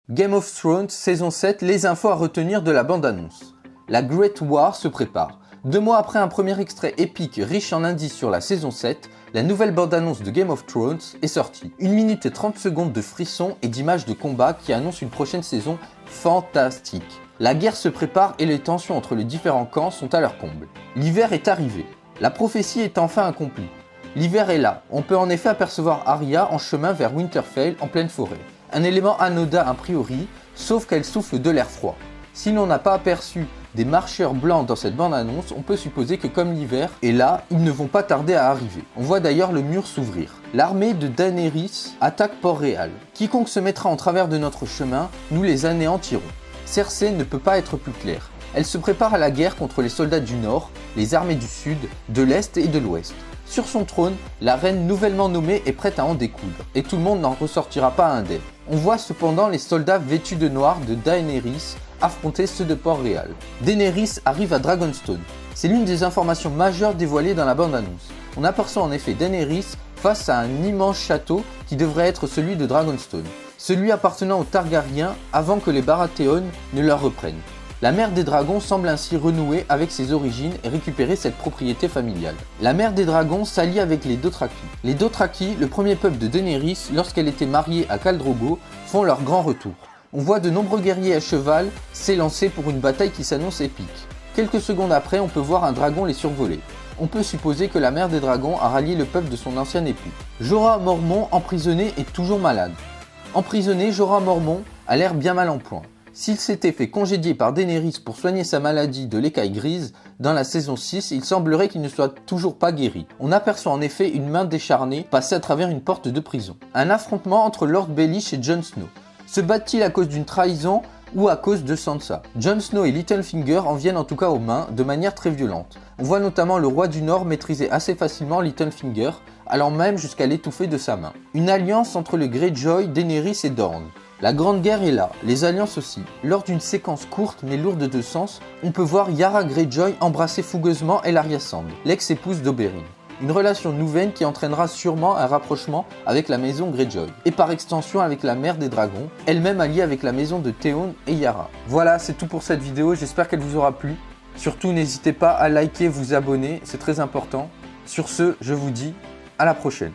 Game of Thrones, saison 7, les infos à retenir de la bande-annonce. La Great War se prépare. 2 mois après un premier extrait épique riche en indices sur la saison 7, la nouvelle bande-annonce de Game of Thrones est sortie. 1 minute et 30 secondes de frissons et d'images de combat qui annoncent une prochaine saison fantastique. La guerre se prépare et les tensions entre les différents camps sont à leur comble. L'hiver est arrivé. La prophétie est enfin accomplie. L'hiver est là. On peut en effet apercevoir Arya en chemin vers Winterfell en pleine forêt. Un élément anodin a priori, sauf qu'elle souffle de l'air froid. Si l'on n'a pas aperçu des marcheurs blancs dans cette bande-annonce, on peut supposer que comme l'hiver est là, ils ne vont pas tarder à arriver. On voit d'ailleurs le mur s'ouvrir. L'armée de Daenerys attaque Port-Réal. Quiconque se mettra en travers de notre chemin, nous les anéantirons. Cersei ne peut pas être plus claire. Elle se prépare à la guerre contre les soldats du Nord, les armées du Sud, de l'Est et de l'Ouest. Sur son trône, la reine nouvellement nommée est prête à en découdre, et tout le monde n'en ressortira pas indemne. On voit cependant les soldats vêtus de noir de Daenerys affronter ceux de Port-Réal. Daenerys arrive à Dragonstone. C'est l'une des informations majeures dévoilées dans la bande-annonce. On aperçoit en effet Daenerys face à un immense château qui devrait être celui de Dragonstone, celui appartenant aux Targaryens avant que les Baratheon ne leur reprennent. La mère des dragons semble ainsi renouer avec ses origines et récupérer cette propriété familiale. La mère des dragons s'allie avec les Dothraki. Les Dothraki, le premier peuple de Daenerys lorsqu'elle était mariée à Khal Drogo, font leur grand retour. On voit de nombreux guerriers à cheval s'élancer pour une bataille qui s'annonce épique. Quelques secondes après, on peut voir un dragon les survoler. On peut supposer que la mère des dragons a rallié le peuple de son ancien époux. Jorah Mormont, emprisonné, est toujours malade. Emprisonné, Jorah Mormont a l'air bien mal en point. S'il s'était fait congédier par Daenerys pour soigner sa maladie de l'écaille grise, dans la saison 6, il semblerait qu'il ne soit toujours pas guéri. On aperçoit en effet une main décharnée passer à travers une porte de prison. Un affrontement entre Lord Baelish et Jon Snow. Se battent-ils à cause d'une trahison ou à cause de Sansa? Jon Snow et Littlefinger en viennent en tout cas aux mains de manière très violente. On voit notamment le roi du Nord maîtriser assez facilement Littlefinger, allant même jusqu'à l'étouffer de sa main. Une alliance entre le Greyjoy, Daenerys et Dorne. La grande guerre est là, les alliances aussi. Lors d'une séquence courte mais lourde de sens, on peut voir Yara Greyjoy embrasser fougueusement Ellaria Sand, l'ex-épouse d'Oberyn. Une relation nouvelle qui entraînera sûrement un rapprochement avec la maison Greyjoy, et par extension avec la mère des dragons, elle-même alliée avec la maison de Theon et Yara. Voilà, c'est tout pour cette vidéo, j'espère qu'elle vous aura plu. Surtout, n'hésitez pas à liker, vous abonner, c'est très important. Sur ce, je vous dis à la prochaine.